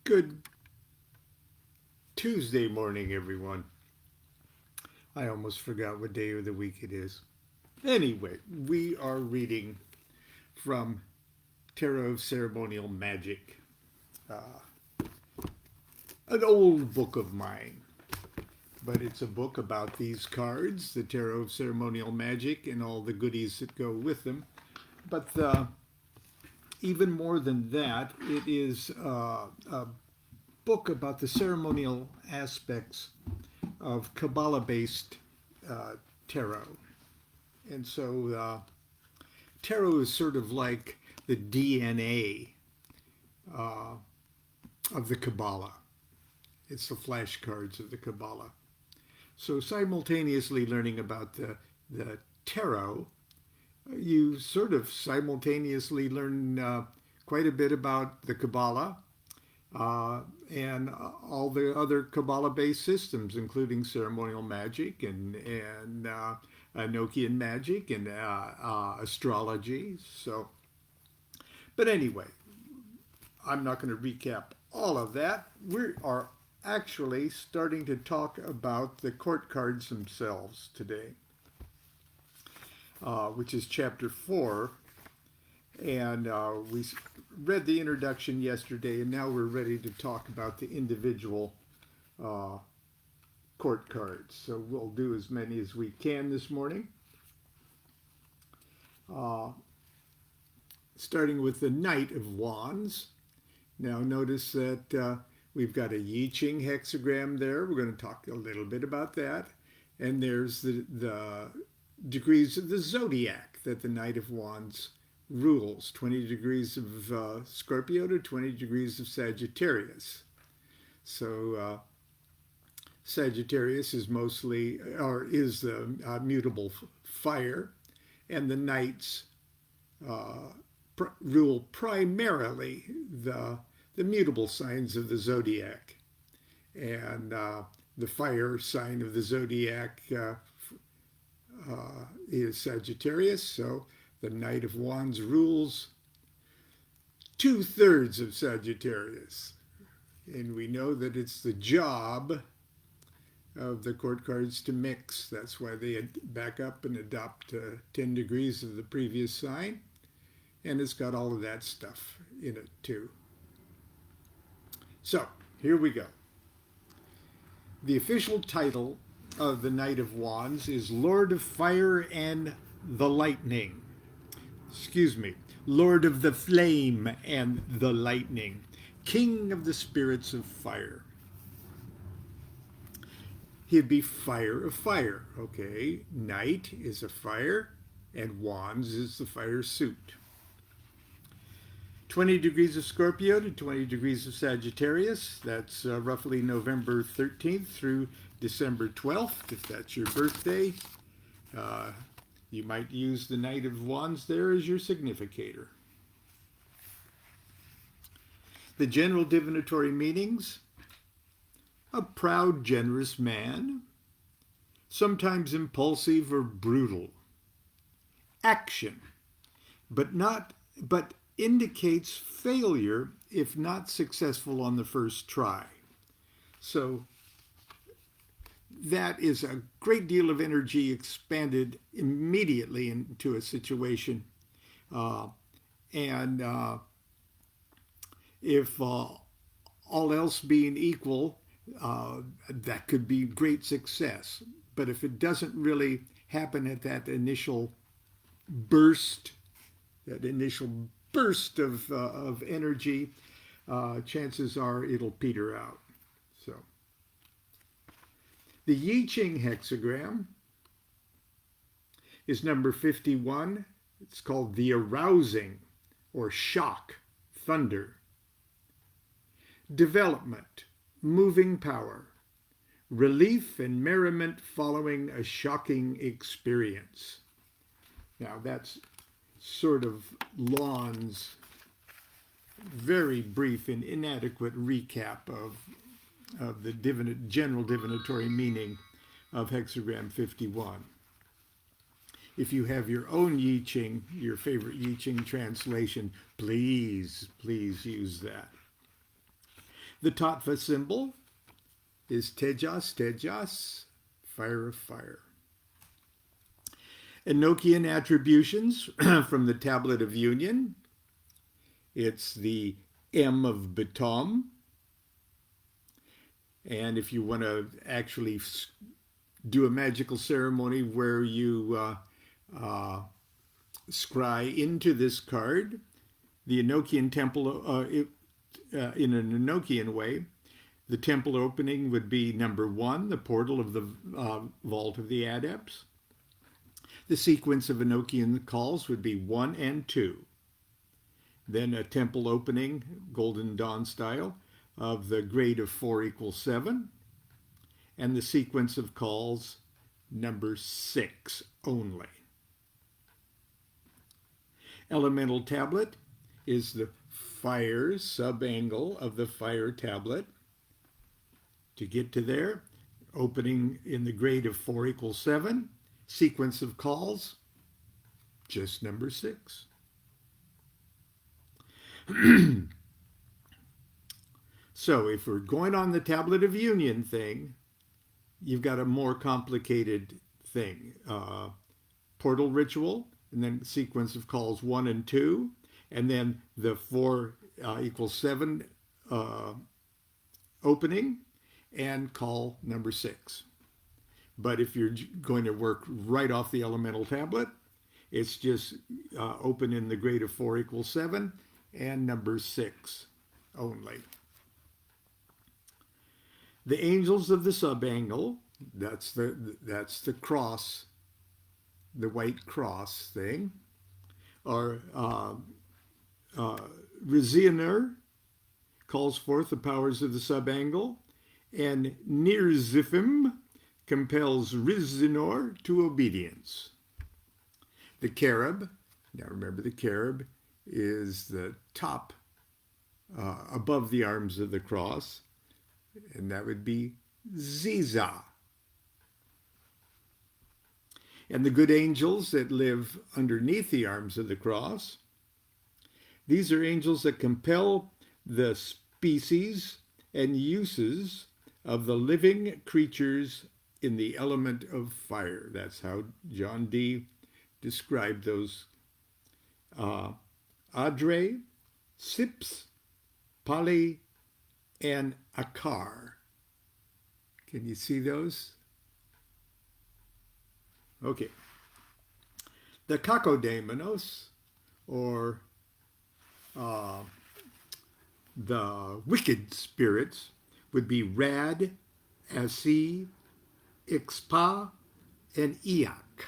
Good Tuesday morning, everyone. I almost forgot what day of the week it is. Anyway, we are reading from Tarot of Ceremonial Magic, an old book of mine, but it's a book about these cards, the Tarot of Ceremonial Magic, and all the goodies that go with them. But even more than that, it is a book about the ceremonial aspects of Kabbalah based tarot. And so tarot is sort of like the DNA uh, of the Kabbalah. It's the flashcards of the Kabbalah. So simultaneously learning about the tarot, you sort of simultaneously learn quite a bit about the Kabbalah and all the other Kabbalah-based systems, including ceremonial magic and Enochian magic and astrology. So, but anyway, I'm not going to recap all of that. We are actually starting to talk about the court cards themselves today, which is chapter 4. And we read the introduction yesterday, and now we're ready to talk about the individual court cards. So we'll do as many as we can this morning. Starting with the Knight of Wands. Now notice that we've got a I Ching hexagram there. We're going to talk a little bit about that. And there's the degrees of the zodiac that the Knight of Wands rules, 20 degrees of Scorpio to 20 degrees of Sagittarius. So Sagittarius is mostly, or is the mutable fire, and the Knights rule primarily the mutable signs of the zodiac. And the fire sign of the zodiac is Sagittarius, so the Knight of Wands rules 2/3 of Sagittarius. And we know that it's the job of the court cards to mix. That's why they back up and adopt 10 degrees of the previous sign. And it's got all of that stuff in it too. So here we go. The official title of the Knight of Wands is Lord of Fire and the Lightning. Lord of the Flame and the Lightning, King of the Spirits of Fire. He'd be fire of fire, okay? Knight is a fire, and Wands is the fire suit. 20 degrees of Scorpio to 20 degrees of Sagittarius. That's roughly November 13th through December 12th, if that's your birthday. You might use the Knight of Wands there as your significator. The general divinatory meanings: a proud, generous man, sometimes impulsive or brutal. Action, but indicates failure if not successful on the first try. So that is a great deal of energy expanded immediately into a situation. And if all else being equal, that could be great success. But if it doesn't really happen at that initial burst of energy, chances are it'll peter out. So the I Ching hexagram is number 51. It's called the arousing or shock thunder. Development, moving power, relief and merriment following a shocking experience. Now that's sort of Lon's very brief and inadequate recap of the general divinatory meaning of hexagram 51. If you have your own I Ching, your favorite I Ching translation, please use that. The tattva symbol is Tejas, Tejas, fire of fire. Enochian attributions from the Tablet of Union. It's the M of Betom. And if you want to actually do a magical ceremony where you scry into this card, the Enochian temple, in an Enochian way, the temple opening would be number 1, the portal of the vault of the adepts. The sequence of Enochian calls would be 1 and 2. Then a temple opening, Golden Dawn style, of the grade of 4 equals 7. And the sequence of calls, number 6 only. Elemental tablet is the fire subangle of the fire tablet. To get to there, opening in the grade of 4 equals 7. Sequence of calls, just number 6. So if we're going on the Tablet of Union thing, you've got a more complicated thing. Portal ritual, and then sequence of calls 1 and 2, and then the 4 equals 7 opening, and call number 6. But if you're going to work right off the elemental tablet, it's just open in the grade of 4 equals 7 and number 6 only. The angels of the subangle, that's the cross, the white cross thing, are Rizioner calls forth the powers of the subangle, and Nirzifim compels Rizinor to obedience. The cherub, now remember the cherub is the top above the arms of the cross, and that would be Ziza. And the good angels that live underneath the arms of the cross, these are angels that compel the species and uses of the living creatures in the element of fire. That's how John Dee described those. Adre, Sips, Pali, and Akar. Can you see those? Okay. The Kakodaimonos, or the wicked spirits, would be Rad, Asi, Ixpa, and Iak.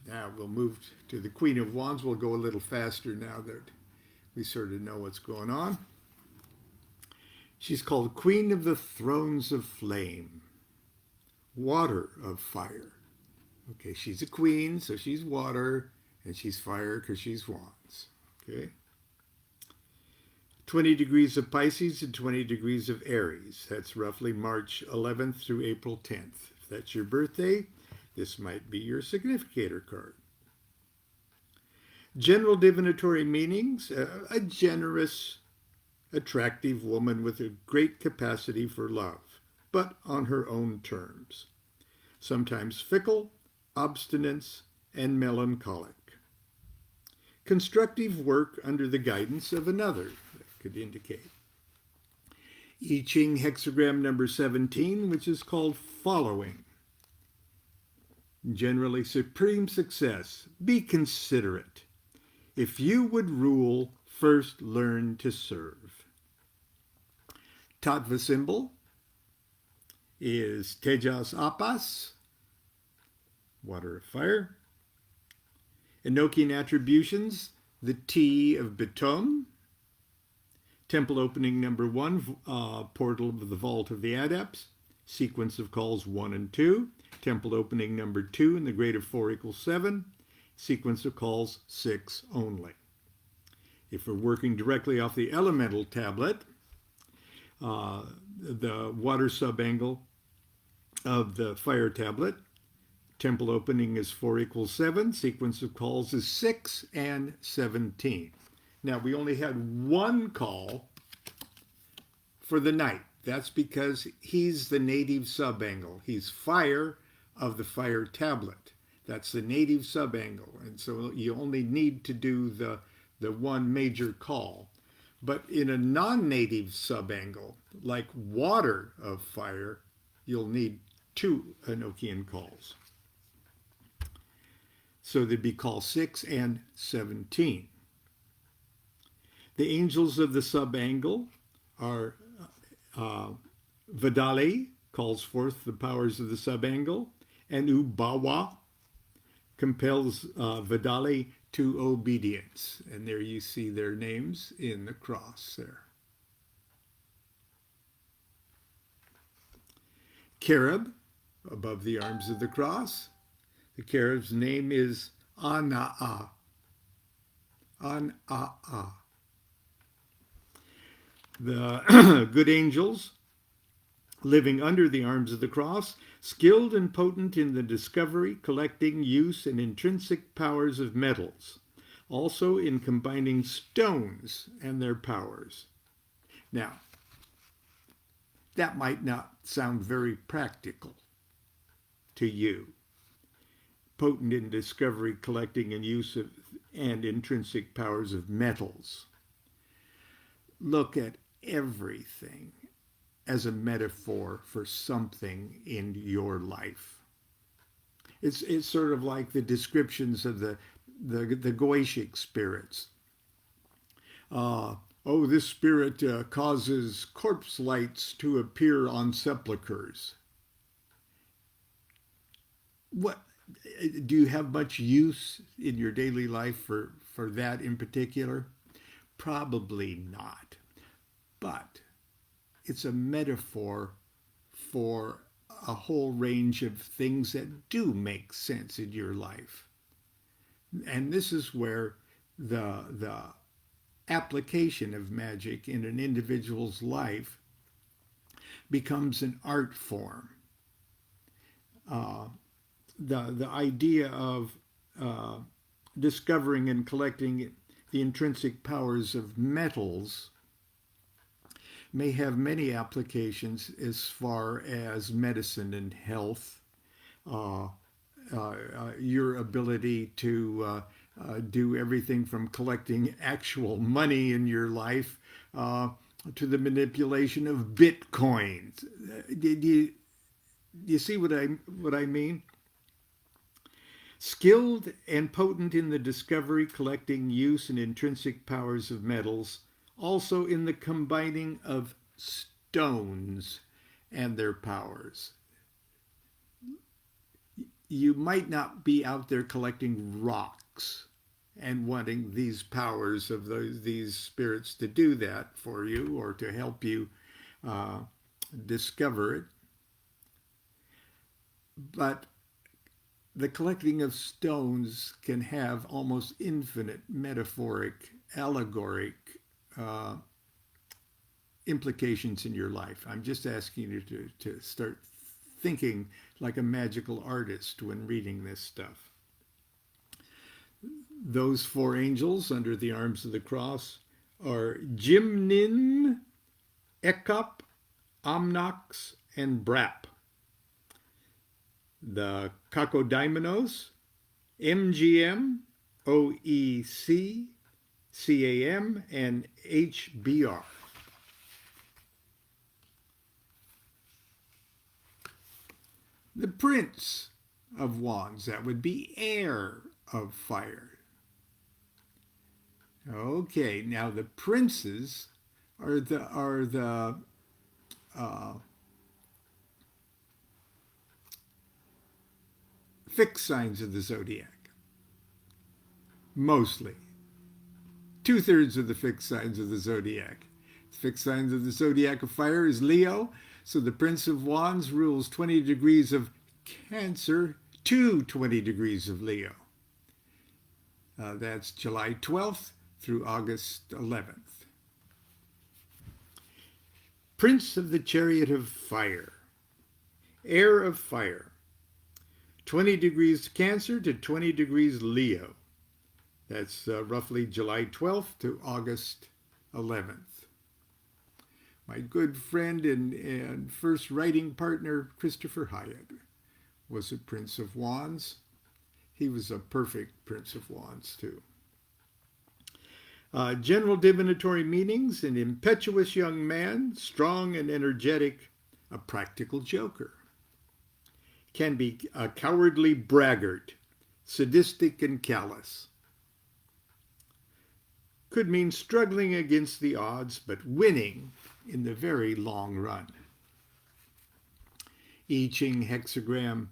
Now we'll move to the Queen of Wands. We'll go a little faster now that we sort of know what's going on. She's called Queen of the Thrones of Flame, Water of Fire. Okay, she's a queen, so she's water, and she's fire because she's wands. Okay. 20 degrees of Pisces and 20 degrees of Aries. That's roughly March 11th through April 10th. If that's your birthday, this might be your significator card. General divinatory meanings, a generous, attractive woman with a great capacity for love, but on her own terms. Sometimes fickle, obstinate, and melancholic. Constructive work under the guidance of another, that could indicate. I Ching hexagram number 17, which is called following. Generally, supreme success. Be considerate. If you would rule, first learn to serve. Tattva symbol is Tejas Apas, water of fire. Enochian attributions, the T of Betom. Temple opening number 1, portal of the vault of the adepts. Sequence of calls 1 and 2. Temple opening number 2 in the grade of 4 equals 7. Sequence of calls 6 only. If we're working directly off the elemental tablet, the water subangle of the fire tablet, temple opening is 4 equals 7. Sequence of calls is 6 and 17. Now, we only had one call for the knight. That's because he's the native subangle. He's fire of the fire tablet. That's the native subangle. And so you only need to do the one major call. But in a non-native subangle, like water of fire, you'll need 2 Enochian calls. So they'd be call 6 and 17. The angels of the subangle are Vadali, calls forth the powers of the subangle, and Ubawa compels Vadali to obedience. And there you see their names in the cross there. Cherub, above the arms of the cross. The cherub's name is Ana'a. Ana'a. The good angels living under the arms of the cross, skilled and potent in the discovery, collecting, use, and intrinsic powers of metals, also in combining stones and their powers. Now, that might not sound very practical to you. Potent in discovery, collecting, and use of and intrinsic powers of metals. Look at everything as a metaphor for something in your life. It's sort of like the descriptions of the Goetic spirits. This spirit causes corpse lights to appear on sepulchres. What do you have much use in your daily life for that in particular? Probably not. But it's a metaphor for a whole range of things that do make sense in your life. And this is where the application of magic in an individual's life becomes an art form. The idea of discovering and collecting the intrinsic powers of metals may have many applications as far as medicine and health, your ability to do everything from collecting actual money in your life to the manipulation of bitcoins. Do you see what I mean? Skilled and potent in the discovery, collecting, use, and intrinsic powers of metals, also in the combining of stones and their powers. You might not be out there collecting rocks and wanting these powers of these spirits to do that for you or to help you discover it. But the collecting of stones can have almost infinite metaphoric, allegoric implications in your life. I'm just asking you to start thinking like a magical artist when reading this stuff. Those 4 angels under the arms of the cross are Jimnin, Ekop, Amnox, and Brap. The Kakodaimonos, MGM, OEC, CAM, and HBR. The Prince of Wands, that would be Heir of Fire. Okay, now the princes are the fixed signs of the zodiac. Mostly. 2/3 of the fixed signs of the zodiac. The fixed signs of the zodiac of fire is Leo. So the Prince of Wands rules 20 degrees of Cancer to 20 degrees of Leo. That's July 12th through August 11th. Prince of the Chariot of Fire. Heir of Fire. 20 degrees Cancer to 20 degrees Leo. That's roughly July 12th to August 11th. My good friend and first writing partner, Christopher Hyatt, was a Prince of Wands. He was a perfect Prince of Wands, too. General divinatory meanings: an impetuous young man, strong and energetic, a practical joker. Can be a cowardly braggart, sadistic and callous. Could mean struggling against the odds, but winning in the very long run. I Ching hexagram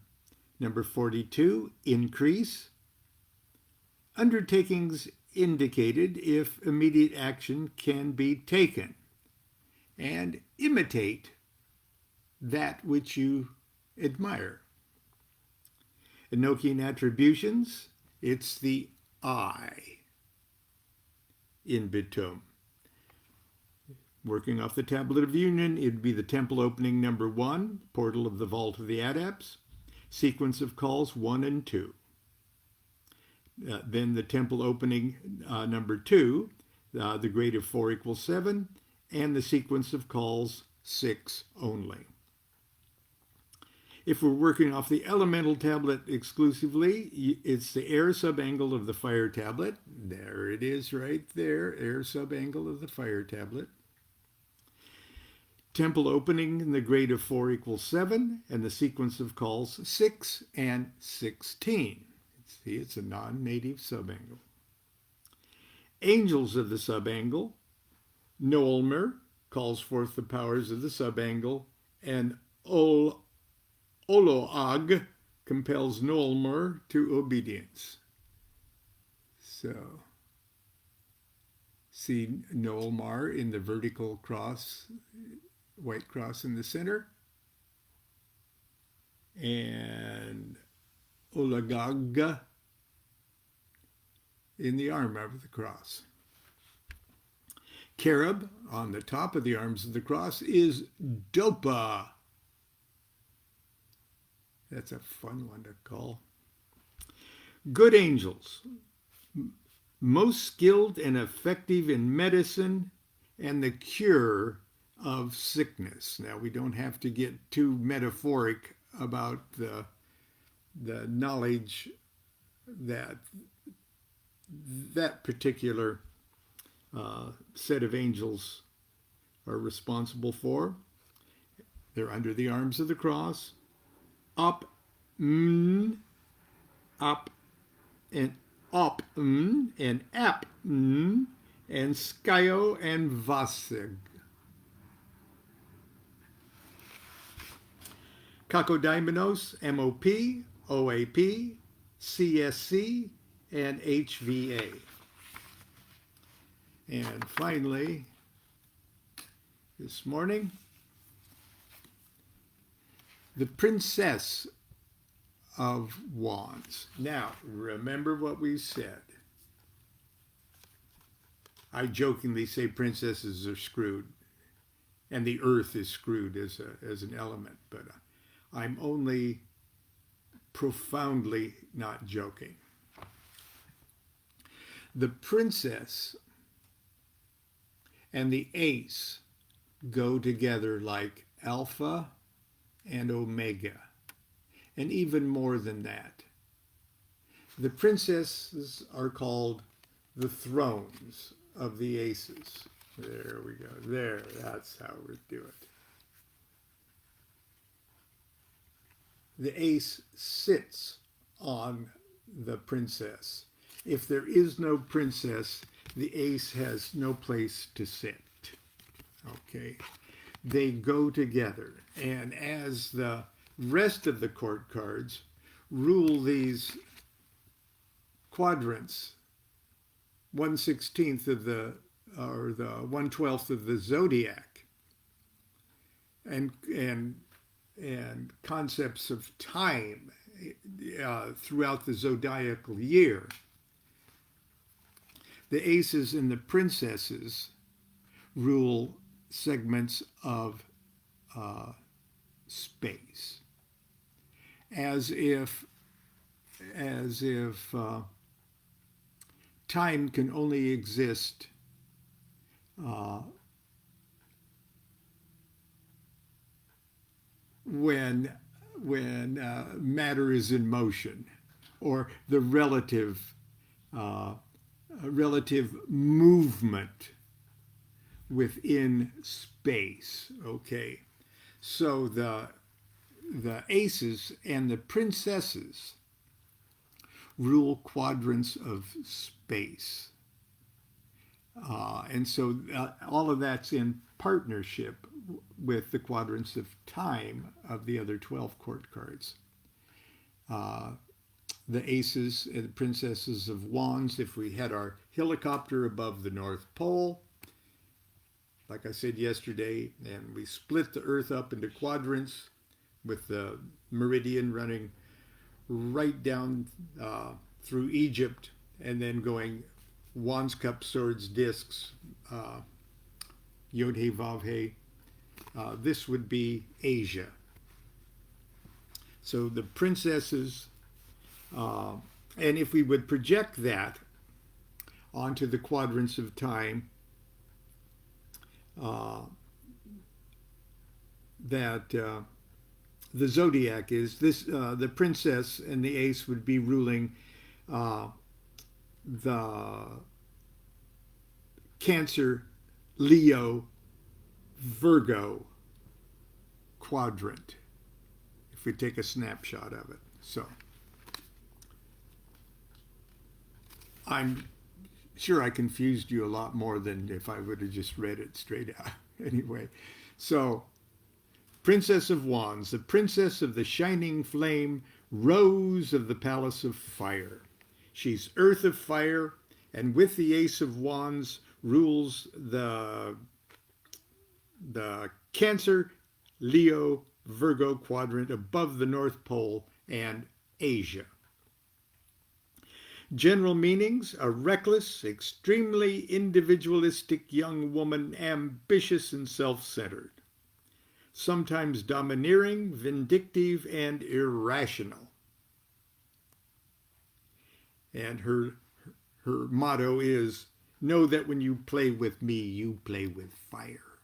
number 42, increase. Undertakings indicated if immediate action can be taken. And imitate that which you admire. Enochian attributions, it's the I in Bitum. Working off the Tablet of Union, it'd be the temple opening number 1, portal of the vault of the adepts, sequence of calls 1 and 2. Then the temple opening number 2, the grade of 4 equals 7, and the sequence of calls 6 only. If we're working off the elemental tablet exclusively, it's the air subangle of the fire tablet. There it is right there, air subangle of the fire tablet. Temple opening in the grade of 4 equals 7, and the sequence of calls 6 and 16. See, it's a non-native subangle. Angels of the subangle. Noelmer calls forth the powers of the subangle, and Oloag compels Noelmer to obedience. So, see Noelmar in the vertical cross, white cross in the center, and Olagag in the arm of the cross. Cherub on the top of the arms of the cross is Dopa. That's a fun one to call. Good angels, most skilled and effective in medicine and the cure of sickness. Now, we don't have to get too metaphoric about the knowledge that that particular set of angels are responsible for. They're under the arms of the cross. Up, up, and up, and ap, and skyo and vasig. Kakodaimenos, MOP, OAP, CSC, and HVA. And finally, this morning, the Princess of Wands. Now, remember what we said. I jokingly say princesses are screwed, and the earth is screwed as an element, but I'm only profoundly not joking. The princess and the ace go together like alpha and omega, and even more than that. The princesses are called the thrones of the aces. There we go. There, that's how we do it. The ace sits on the princess. If there is no princess, the ace has no place to sit. Okay? They go together. And as the rest of the court cards rule these quadrants, 1/16 of the 1/12 of the zodiac, and concepts of time throughout the zodiacal year, the aces and the princesses rule segments of space, as if time can only exist uh, when matter is in motion, or the uh, relative movement within space. Okay, so the aces and the princesses rule quadrants of space. And so all of that's in partnership with the quadrants of time of the other 12 court cards. The aces and the princesses of wands, if we had our helicopter above the North Pole, like I said yesterday, and we split the Earth up into quadrants with the meridian running right down through Egypt and then going wands, cups, swords, discs, Yod He Vav He. This would be Asia. So the princesses, and if we would project that onto the quadrants of time, that the zodiac is this, the princess and the ace would be ruling the Cancer, Leo, Virgo quadrant, if we take a snapshot of it. So I'm sure I confused you a lot more than if I would have just read it straight out. Anyway, so Princess of Wands, the princess of the shining flame, rose of the palace of fire. She's earth of fire, and with the ace of wands rules the Cancer, Leo, Virgo quadrant above the North Pole and Asia. General meanings: a reckless, extremely individualistic young woman, ambitious and self-centered, sometimes domineering, vindictive, and irrational. And her motto is, know that when you play with me, you play with fire.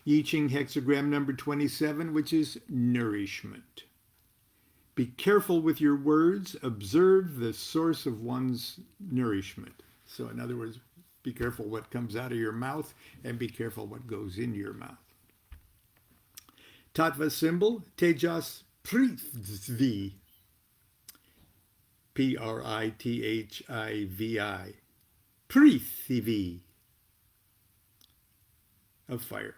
I Ching hexagram number 27, which is nourishment. Be careful with your words. Observe the source of one's nourishment. So in other words, be careful what comes out of your mouth and be careful what goes in your mouth. Tattva symbol, Tejas Prithvi. Prithvi. Prithvi. Of fire.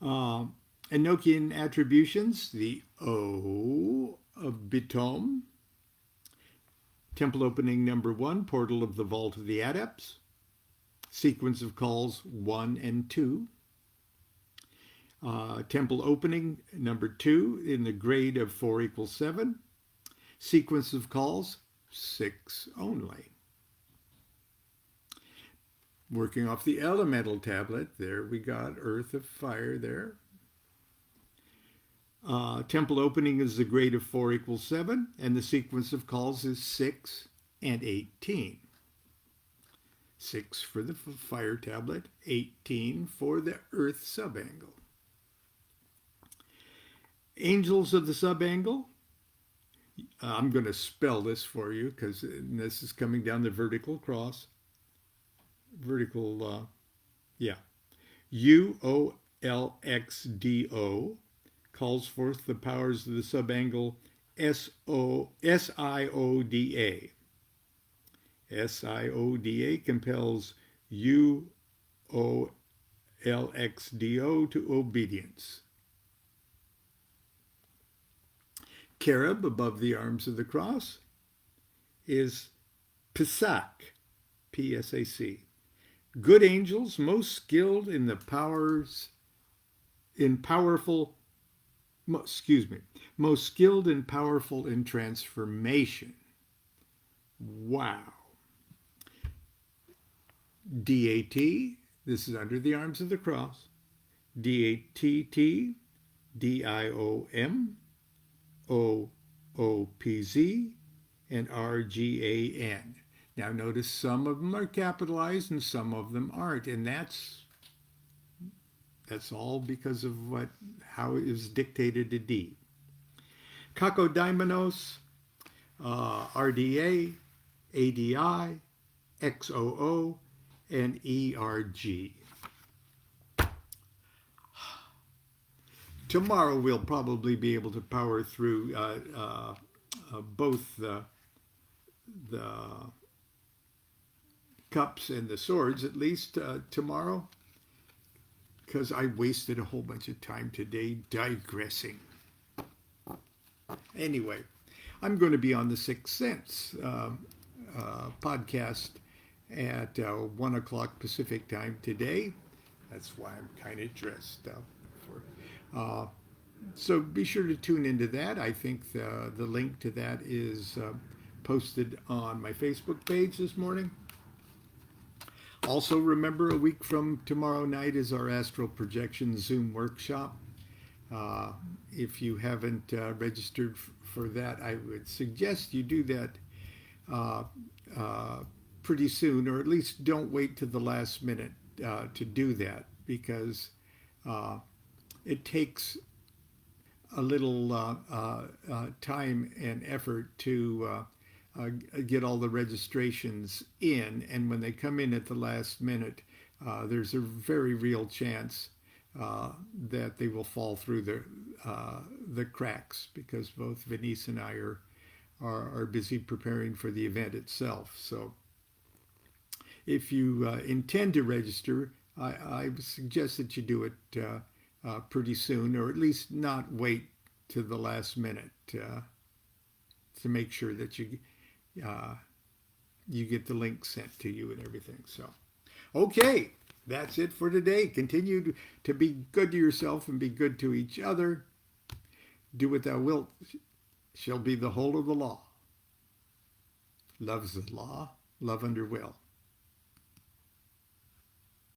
Enochian attributions, the O of Bitom. Temple opening number 1, portal of the vault of the adepts. Sequence of calls 1 and 2. Temple opening number 2 in the grade of 4 equals 7. Sequence of calls 6 only. Working off the elemental tablet, there we got earth of fire there. Temple opening is the grade of 4 equals 7, and the sequence of calls is 6 and 18. 6 for the fire tablet, 18 for the earth subangle. Angels of the subangle, I'm going to spell this for you because this is coming down the vertical cross. Vertical, UOLXDO calls forth the powers of the subangle SIODA. SIODA compels UOLXDO to obedience. Cherub above the arms of the cross is Psak, P-S-A-C. Good angels, most skilled in the powers, most skilled and powerful in transformation. Wow. D-A-T, this is under the arms of the cross. D-A-T-T, D-I-O-M, O-O-P-Z, and RGAN. Now notice some of them are capitalized and some of them aren't, and that's all because of how it is dictated to D. Cacodaimanos, RDA, ADI, XOO, and ERG. Tomorrow we'll probably be able to power through both the cups and the swords, at least tomorrow, because I wasted a whole bunch of time today digressing. Anyway, I'm going to be on the Sixth Sense podcast at 1 o'clock Pacific time today. That's why I'm kind of dressed up. So be sure to tune into that. I think the link to that is posted on my Facebook page this morning. Also, remember, a week from tomorrow night is our Astral Projection Zoom workshop. If you haven't registered for that, I would suggest you do that pretty soon, or at least don't wait to the last minute to do that, because it takes a little time and effort to get all the registrations in, and when they come in at the last minute, there's a very real chance that they will fall through the cracks, because both Venice and I are busy preparing for the event itself. So if you intend to register, I suggest that you do it pretty soon, or at least not wait to the last minute to make sure that you get the link sent to you and everything. So, okay, that's it for today. Continue to be good to yourself and be good to each other. Do what thou wilt shall be the whole of the law. Love's the law, love under will.